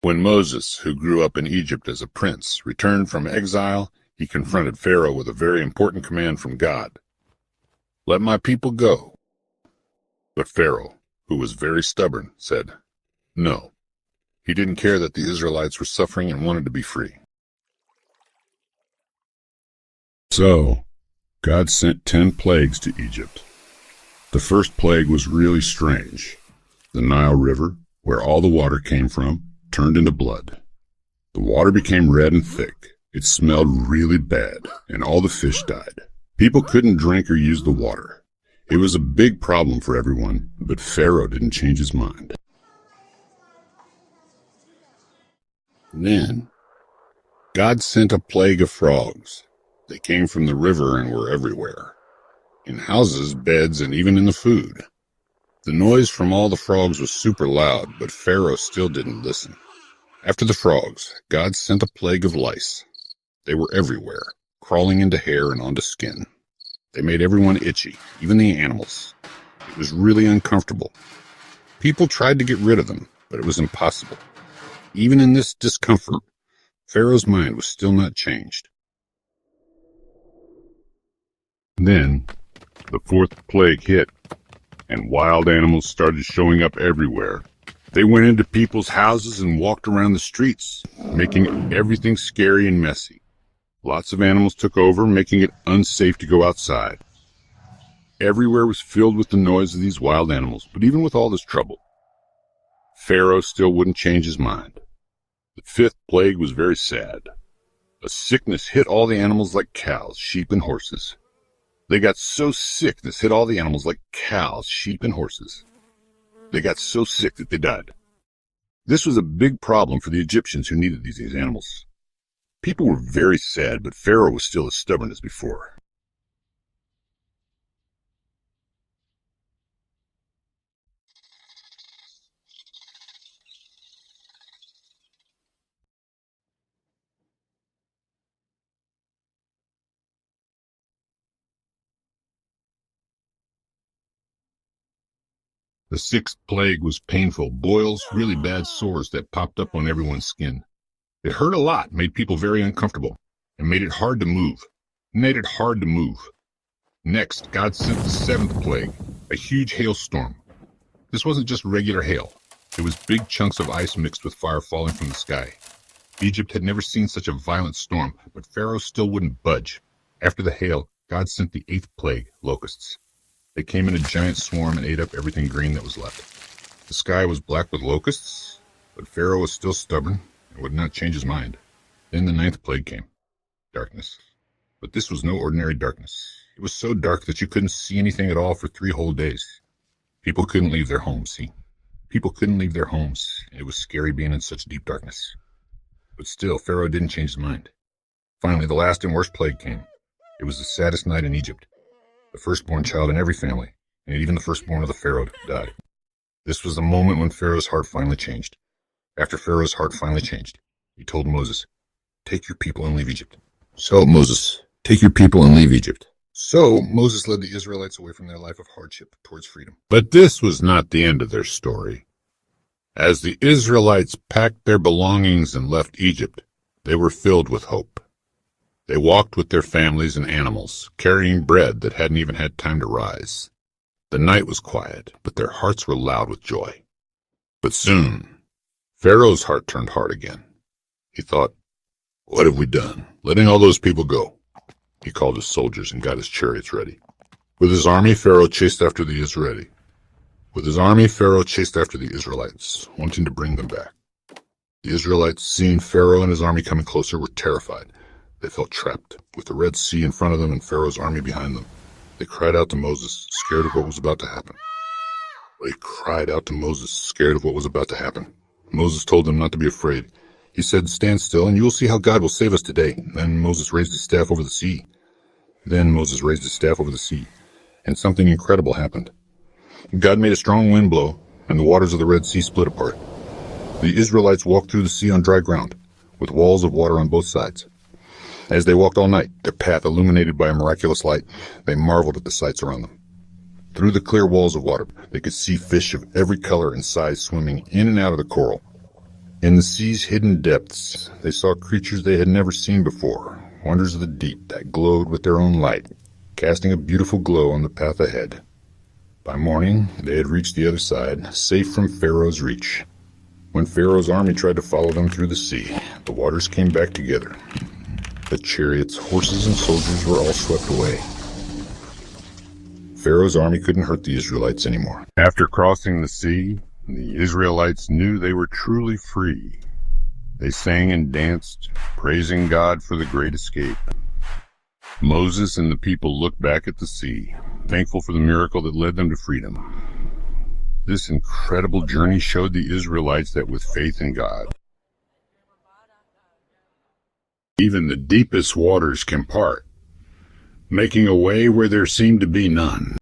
When Moses, who grew up in Egypt as a prince, returned from exile, he confronted Pharaoh with a very important command from God. "Let my people go." But Pharaoh, who was very stubborn, said no. He didn't care that the Israelites were suffering and wanted to be free. So, God sent 10 plagues to Egypt. The first plague was really strange. The Nile River, where all the water came from, turned into blood. The water became red and thick. It smelled really bad, and all the fish died. People couldn't drink or use the water. It was a big problem for everyone, but Pharaoh didn't change his mind. Then, God sent a plague of frogs. They came from the river and were everywhere, in houses, beds, and even in the food. The noise from all the frogs was super loud, but Pharaoh still didn't listen. After the frogs, God sent a plague of lice. They were everywhere, crawling into hair and onto skin. They made everyone itchy, even the animals. It was really uncomfortable. People tried to get rid of them, but it was impossible. Even in this discomfort, Pharaoh's mind was still not changed. Then, the fourth plague hit, and wild animals started showing up everywhere. They went into people's houses and walked around the streets, making everything scary and messy. Lots of animals took over, making it unsafe to go outside. Everywhere was filled with the noise of these wild animals, but even with all this trouble, Pharaoh still wouldn't change his mind. The fifth plague was very sad. A sickness hit all the animals like cows, sheep, and horses. They got so sick this hit all the animals like cows, sheep, and horses. They got so sick that they died. This was a big problem for the Egyptians who needed these animals. People were very sad, but Pharaoh was still as stubborn as before. The sixth plague was painful, boils, really bad sores that popped up on everyone's skin. It hurt a lot, made people very uncomfortable, and made it hard to move. Next, God sent the seventh plague, a huge hailstorm. This wasn't just regular hail. It was big chunks of ice mixed with fire falling from the sky. Egypt had never seen such a violent storm, but Pharaoh still wouldn't budge. After the hail, God sent the eighth plague, locusts. They came in a giant swarm and ate up everything green that was left. The sky was black with locusts, but Pharaoh was still stubborn and would not change his mind. Then the ninth plague came, darkness. But this was no ordinary darkness. It was so dark that you couldn't see anything at all for 3 whole days. People couldn't leave their homes, see? People couldn't leave their homes, and it was scary being in such deep darkness. But still, Pharaoh didn't change his mind. Finally, the last and worst plague came. It was the saddest night in Egypt. The firstborn child in every family, and even the firstborn of the Pharaoh, died. This was the moment when Pharaoh's heart finally changed. After Pharaoh's heart finally changed, he told Moses, "Take your people and leave Egypt." So Moses led the Israelites away from their life of hardship towards freedom. But this was not the end of their story. As the Israelites packed their belongings and left Egypt, they were filled with hope. They walked with their families and animals, carrying bread that hadn't even had time to rise. The night was quiet, but their hearts were loud with joy. But soon, Pharaoh's heart turned hard again. He thought, "What have we done, letting all those people go?" He called his soldiers and got his chariots ready. With his army, Pharaoh chased after the Israelites, wanting to bring them back. The Israelites, seeing Pharaoh and his army coming closer, were terrified. They felt trapped, with the Red Sea in front of them and Pharaoh's army behind them. They cried out to Moses, scared of what was about to happen. Moses told them not to be afraid. He said, "Stand still, and you will see how God will save us today." Then Moses raised his staff over the sea. And something incredible happened. God made a strong wind blow, and the waters of the Red Sea split apart. The Israelites walked through the sea on dry ground, with walls of water on both sides. As they walked all night, their path illuminated by a miraculous light, they marveled at the sights around them. Through the clear walls of water, they could see fish of every color and size swimming in and out of the coral. In the sea's hidden depths, they saw creatures they had never seen before, wonders of the deep that glowed with their own light, casting a beautiful glow on the path ahead. By morning, they had reached the other side, safe from Pharaoh's reach. When Pharaoh's army tried to follow them through the sea, the waters came back together. The chariots, horses, and soldiers were all swept away. Pharaoh's army couldn't hurt the Israelites anymore. After crossing the sea, the Israelites knew they were truly free. They sang and danced, praising God for the great escape. Moses and the people looked back at the sea, thankful for the miracle that led them to freedom. This incredible journey showed the Israelites that with faith in God, even the deepest waters can part, making a way where there seemed to be none.